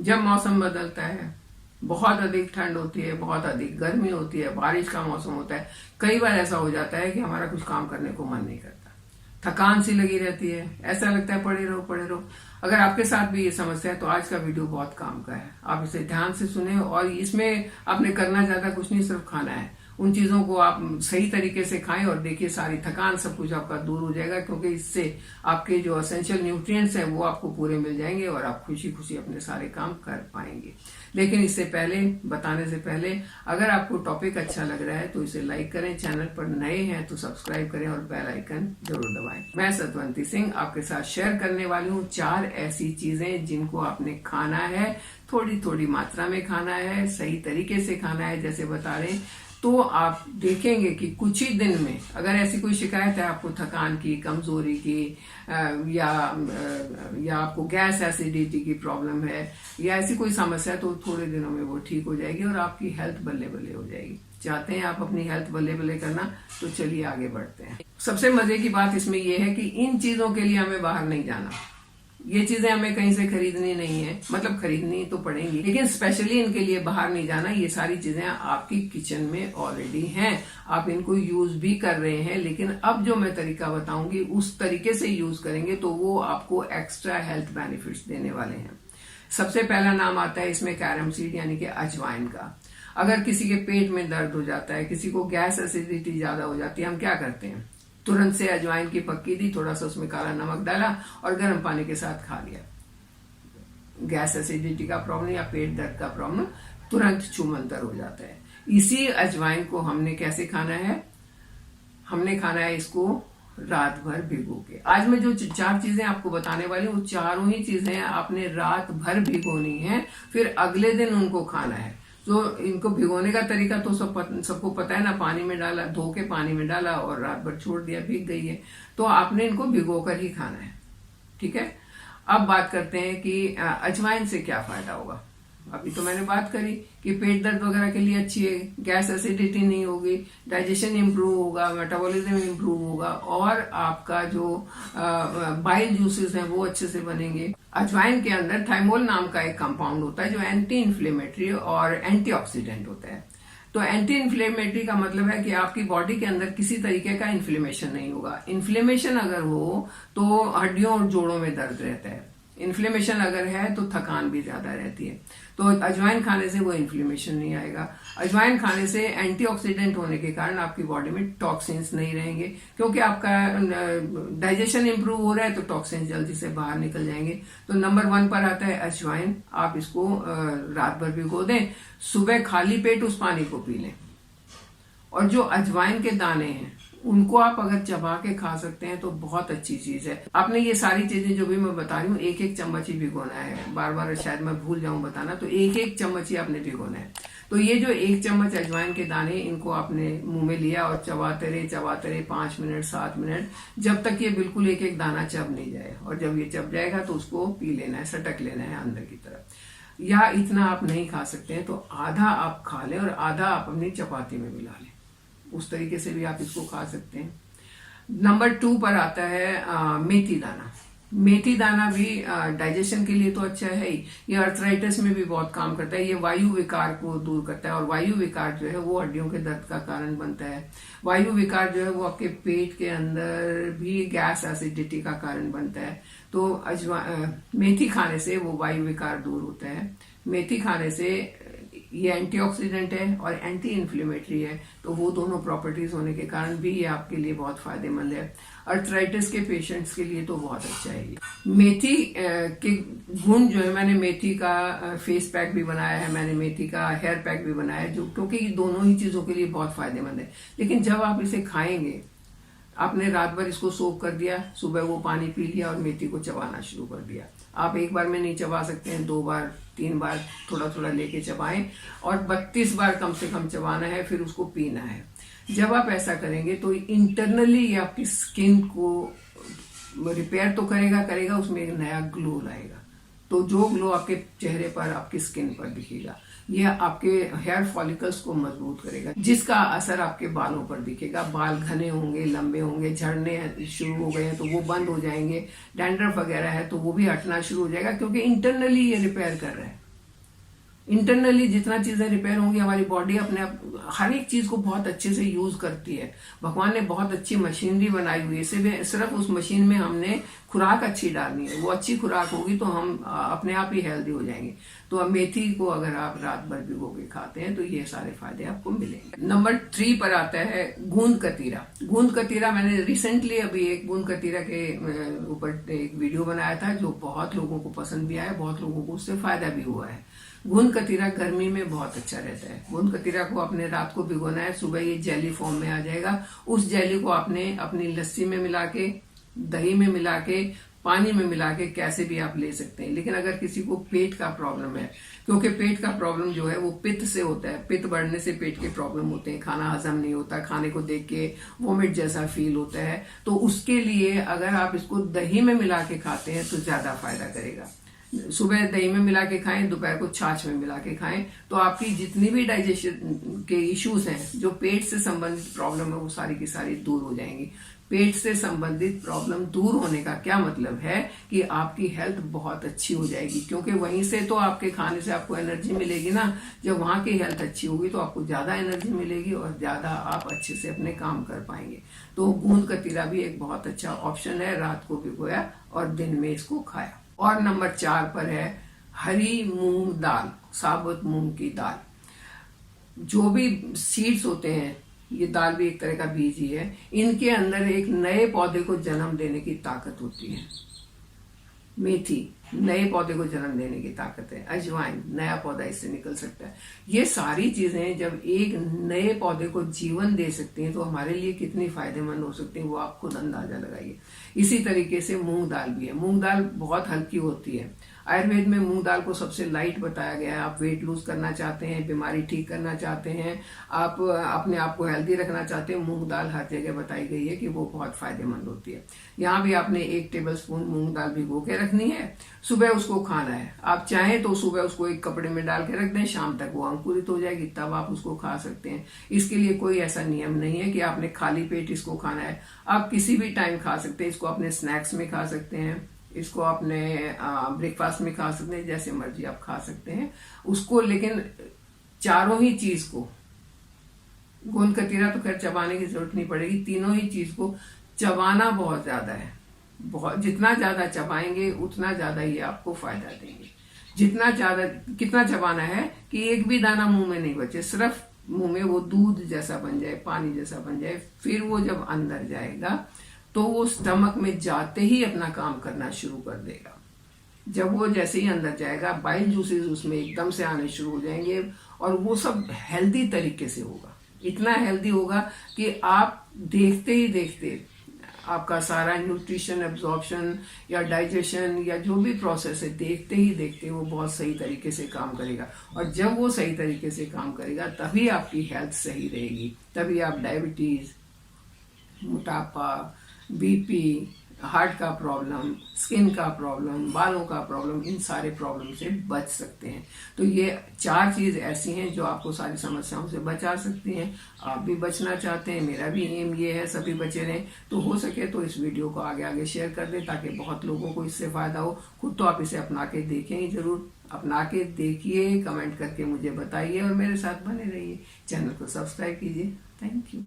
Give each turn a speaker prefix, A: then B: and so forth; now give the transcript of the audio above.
A: जब मौसम बदलता है, बहुत अधिक ठंड होती है, बहुत अधिक गर्मी होती है, बारिश का मौसम होता है, कई बार ऐसा हो जाता है कि हमारा कुछ काम करने को मन नहीं करता, थकान सी लगी रहती है, ऐसा लगता है पड़े रहो पड़े रहो। अगर आपके साथ भी ये समस्या है तो आज का वीडियो बहुत काम का है, आप इसे ध्यान से सुने। और इसमें आपने करना ज्यादा कुछ नहीं, सिर्फ खाना है। उन चीजों को आप सही तरीके से खाएं और देखिए सारी थकान सब कुछ आपका दूर हो जाएगा, क्योंकि इससे आपके जो एसेंशियल न्यूट्रिएंट्स हैं वो आपको पूरे मिल जाएंगे और आप खुशी खुशी अपने सारे काम कर पाएंगे। लेकिन इससे पहले, बताने से पहले, अगर आपको टॉपिक अच्छा लग रहा है तो इसे लाइक करें, चैनल पर नए हैं तो सब्सक्राइब करें और बेल आइकन जरूर दबाएं। मैं सतवंती सिंह आपके साथ शेयर करने वाली हूँ 4 ऐसी चीजें जिनको आपने खाना है, थोड़ी थोड़ी मात्रा में खाना है, सही तरीके से खाना है जैसे बता रहे, तो आप देखेंगे कि कुछ ही दिन में, अगर ऐसी कोई शिकायत है आपको थकान की, कमजोरी की, या आपको गैस एसिडिटी की प्रॉब्लम है या ऐसी कोई समस्या है, तो थोड़े दिनों में वो ठीक हो जाएगी और आपकी हेल्थ बल्ले बल्ले हो जाएगी। चाहते हैं आप अपनी हेल्थ बल्ले बल्ले करना, तो चलिए आगे बढ़ते हैं। सबसे मजे की बात इसमें यह है कि इन चीजों के लिए हमें बाहर नहीं जाना, ये चीजें हमें कहीं से खरीदनी नहीं है, मतलब खरीदनी तो पड़ेंगी, लेकिन स्पेशली इनके लिए बाहर नहीं जाना। ये सारी चीजें आपकी किचन में ऑलरेडी हैं, आप इनको यूज भी कर रहे हैं, लेकिन अब जो मैं तरीका बताऊंगी उस तरीके से यूज करेंगे तो वो आपको एक्स्ट्रा हेल्थ बेनिफिट्स देने वाले हैं। सबसे पहला नाम आता है इसमें कैरम सीड यानी कि अजवाइन का। अगर किसी के पेट में दर्द हो जाता है, किसी को गैस एसिडिटी ज्यादा हो जाती है, हम क्या करते हैं, तुरंत से अजवाइन की पक्की दी, थोड़ा सा उसमें काला नमक डाला और गर्म पानी के साथ खा लिया। गैस एसिडिटी का प्रॉब्लम या पेट दर्द का प्रॉब्लम तुरंत छूमंतर हो जाता है। इसी अजवाइन को हमने कैसे खाना है, हमने खाना है इसको रात भर भिगो के। आज मैं जो 4 चीजें आपको बताने वाली हूँ, चारों ही चीजें आपने रात भर भिगोनी है, फिर अगले दिन उनको खाना है। तो इनको भिगोने का तरीका तो सबको पता है ना, पानी में डाला, धो के पानी में डाला और रात भर छोड़ दिया, भीग गई है। तो आपने इनको भिगोकर ही खाना है, ठीक है। अब बात करते हैं कि अजवाइन से क्या फायदा होगा। अभी तो मैंने बात करी कि पेट दर्द वगैरह के लिए अच्छी है, गैस एसिडिटी नहीं होगी, डाइजेशन इंप्रूव होगा, मेटाबॉलिज्म इंप्रूव होगा और आपका जो बाइल जूसेस हैं वो अच्छे से बनेंगे। अजवाइन के अंदर थाइमोल नाम का एक कंपाउंड होता है जो एंटी इन्फ्लेमेटरी और एंटीऑक्सीडेंट होता है। तो एंटी इन्फ्लेमेटरी का मतलब है कि आपकी बॉडी के अंदर किसी तरीके का इन्फ्लेमेशन नहीं होगा। इन्फ्लेमेशन अगर हो तो हड्डियों और जोड़ों में दर्द रहता है, इन्फ्लेमेशन अगर है तो थकान भी ज्यादा रहती है। तो अजवाइन खाने से वो इन्फ्लेमेशन नहीं आएगा। अजवाइन खाने से एंटीऑक्सीडेंट होने के कारण आपकी बॉडी में टॉक्सिन्स नहीं रहेंगे, क्योंकि आपका डाइजेशन इंप्रूव हो रहा है तो टॉक्सिन्स जल्दी से बाहर निकल जाएंगे। तो नंबर 1 पर आता है अजवाइन। आप इसको रात भर भिगो दें, सुबह खाली पेट उस पानी को पी लें। और जो अजवाइन के दाने हैं उनको आप अगर चबा के खा सकते हैं तो बहुत अच्छी चीज है। आपने ये सारी चीजें जो भी मैं बता रही हूँ, 1-1 चम्मच ही भिगोना है। बार बार शायद मैं भूल जाऊं बताना, तो 1-1 चम्मच ही आपने भिगोना है। तो ये जो 1 चम्मच अजवाइन के दाने, इनको आपने मुंह में लिया और चबाते रहे 5 मिनट 7 मिनट, जब तक ये बिल्कुल 1-1 दाना चब नहीं जाए। और जब ये चब जाएगा तो उसको पी लेना है, सटक लेना है अंदर की तरफ। या इतना आप नहीं खा सकते हैं तो आधा आप खा लें और आधा आप अपनी चपाती में मिला लें, उस तरीके से भी आप इसको खा सकते हैं। नंबर 2 पर आता है मेथी दाना। मेथी दाना भी डाइजेशन के लिए तो अच्छा है ही, ये अर्थराइटिस में भी बहुत काम करता है। ये वायु विकार को दूर करता है और वायु विकार जो है वो हड्डियों के दर्द का कारण बनता है। वायु विकार जो है वो आपके पेट के अंदर भी गैस एसिडिटी का कारण बनता है। तो मेथी खाने से वो वायु विकार दूर होता है। मेथी खाने से ये एंटीऑक्सीडेंट है और एंटी इन्फ्लेमेटरी है, तो वो दोनों प्रॉपर्टीज होने के कारण भी ये आपके लिए बहुत फायदेमंद है। अर्थराइटिस के पेशेंट्स के लिए तो बहुत अच्छा है। मेथी के गुण जो है, मैंने मेथी का फेस पैक भी बनाया है, मैंने मेथी का हेयर पैक भी बनाया है, जो क्योंकि दोनों ही चीजों के लिए बहुत फायदेमंद है। लेकिन जब आप इसे खाएंगे, आपने रात भर इसको सोक कर दिया, सुबह वो पानी पी लिया और मेथी को चबाना शुरू कर दिया। आप एक बार में नहीं चबा सकते हैं, 2 बार 3 बार थोड़ा थोड़ा लेके चबाएं और 32 बार कम से कम चबाना है, फिर उसको पीना है। जब आप ऐसा करेंगे तो इंटरनली ये आपकी स्किन को रिपेयर तो करेगा, उसमें एक नया ग्लो लाएगा। तो जो ग्लो आपके चेहरे पर, आपकी स्किन पर दिखेगा, यह आपके हेयर फॉलिकल्स को मजबूत करेगा, जिसका असर आपके बालों पर दिखेगा। बाल घने होंगे, लंबे होंगे, झड़ने शुरू हो गए हैं तो वो बंद हो जाएंगे। डैंड्रफ वगैरह है तो वो भी हटना शुरू हो जाएगा, क्योंकि इंटरनली ये रिपेयर कर रहा है। इंटरनली जितना चीजें रिपेयर होंगी, हमारी बॉडी अपने आप हर एक चीज को बहुत अच्छे से यूज करती है। भगवान ने बहुत अच्छी मशीनरी बनाई हुई है, सिर्फ उस मशीन में हमने खुराक अच्छी डालनी है। वो अच्छी खुराक होगी तो हम अपने आप ही हेल्दी हो जाएंगे। तो अब मेथी को अगर आप रात भर भिगो के खाते हैं तो ये सारे फायदे आपको मिलेंगे। नंबर 3 पर आता है गूंद कतीरा। गूंद कतीरा मैंने रिसेंटली अभी एक गूंद कतीरा के ऊपर एक वीडियो बनाया था जो बहुत लोगों को पसंद भी आया, बहुत लोगों को उससे फायदा भी हुआ है। गूंद कतीरा गर्मी में बहुत अच्छा रहता है। गूंद कतीरा को आपने रात को भिगोना है, सुबह ये जेली फॉर्म में आ जाएगा। उस जेली को आपने अपनी लस्सी में मिला के, दही में मिला के, पानी में मिला के कैसे भी आप ले सकते हैं। लेकिन अगर किसी को पेट का प्रॉब्लम है, क्योंकि पेट का प्रॉब्लम जो है वो पित्त से होता है, पित्त बढ़ने से पेट के प्रॉब्लम होते हैं, खाना हजम नहीं होता, खाने को देख के वोमिट जैसा फील होता है, तो उसके लिए अगर आप इसको दही में मिला के खाते हैं तो ज्यादा फायदा करेगा। सुबह दही में मिला के खाएं, दोपहर को छाछ में मिला के खाएं, तो आपकी जितनी भी डाइजेशन के इश्यूज हैं, जो पेट से संबंधित प्रॉब्लम है, वो सारी की सारी दूर हो जाएंगी। पेट से संबंधित प्रॉब्लम दूर होने का क्या मतलब है कि आपकी हेल्थ बहुत अच्छी हो जाएगी, क्योंकि वहीं से तो आपके खाने से आपको एनर्जी मिलेगी ना। जब वहां की हेल्थ अच्छी होगी तो आपको ज्यादा एनर्जी मिलेगी और ज्यादा आप अच्छे से अपने काम कर पाएंगे। तो गूंद कतीरा भी एक बहुत अच्छा ऑप्शन है। रात को भिगोया और दिन में इसको खाया। और नंबर 4 पर है हरी मूंग दाल, साबुत मूंग की दाल। जो भी सीड्स होते हैं, ये दाल भी एक तरह का बीज ही है, इनके अंदर एक नए पौधे को जन्म देने की ताकत होती है। मेथी नए पौधे को जन्म देने की ताकत है। अजवाइन नया पौधा इससे निकल सकता है। ये सारी चीजें जब एक नए पौधे को जीवन दे सकती हैं तो हमारे लिए कितनी फायदेमंद हो सकती है, वो आप खुद अंदाजा लगाइए। इसी तरीके से मूंग दाल भी है। मूंग दाल बहुत हल्की होती है। आयुर्वेद में मूंग दाल को सबसे लाइट बताया गया है। आप वेट लूज करना चाहते हैं, बीमारी ठीक करना चाहते हैं, आप अपने आप को हेल्दी रखना चाहते हैं, मूंग दाल हर जगह बताई गई है कि वो बहुत फायदेमंद होती है। यहाँ भी आपने 1 टेबलस्पून मूंग दाल भिगो के रखनी है, सुबह उसको खाना है। आप चाहें तो सुबह उसको एक कपड़े में डाल के रख दें, शाम तक वो अंकुरित हो जाएगी, तब आप उसको खा सकते हैं। इसके लिए कोई ऐसा नियम नहीं है कि आपने खाली पेट इसको खाना है। आप किसी भी टाइम खा सकते हैं। इसको अपने स्नैक्स में खा सकते हैं, इसको अपने ब्रेकफास्ट में खा सकते हैं, जैसे मर्जी आप खा सकते हैं उसको। लेकिन चारों ही चीज को, गोंद कतीरा तो खैर चबाने की जरूरत नहीं पड़ेगी, तीनों ही चीज को चबाना बहुत ज्यादा है। बहुत जितना ज्यादा चबाएंगे उतना ज्यादा ये आपको फायदा देंगे। जितना ज्यादा, कितना चबाना है कि एक भी दाना मुंह में नहीं बचे, सिर्फ मुंह में वो दूध जैसा बन जाए, पानी जैसा बन जाए। फिर वो जब अंदर जाएगा तो वो स्टमक में जाते ही अपना काम करना शुरू कर देगा। जब वो जैसे ही अंदर जाएगा, बाइल जूसेस उसमें एकदम से आने शुरू हो जाएंगे और वो सब हेल्दी तरीके से होगा। इतना हेल्दी होगा कि आप देखते ही देखते आपका सारा न्यूट्रिशन, एब्जॉर्प्शन या डाइजेशन या जो भी प्रोसेस है, देखते ही देखते वो बहुत सही तरीके से काम करेगा। और जब वो सही तरीके से काम करेगा तभी आपकी हेल्थ सही रहेगी, तभी आप डायबिटीज, मोटापा, बीपी, हार्ट का प्रॉब्लम, स्किन का प्रॉब्लम, बालों का प्रॉब्लम, इन सारे प्रॉब्लम से बच सकते हैं। तो ये 4 चीज ऐसी हैं जो आपको सारी समस्याओं से बचा सकती हैं। आप भी बचना चाहते हैं, मेरा भी एम ये है सभी बचे रहें। तो हो सके तो इस वीडियो को आगे आगे शेयर कर दें ताकि बहुत लोगों को इससे फायदा हो। खुद तो आप इसे अपना के देखें ही जरूर, अपना के देखिए, कमेंट करके मुझे बताइए और मेरे साथ बने रहिए। चैनल को सब्सक्राइब कीजिए। Thank you.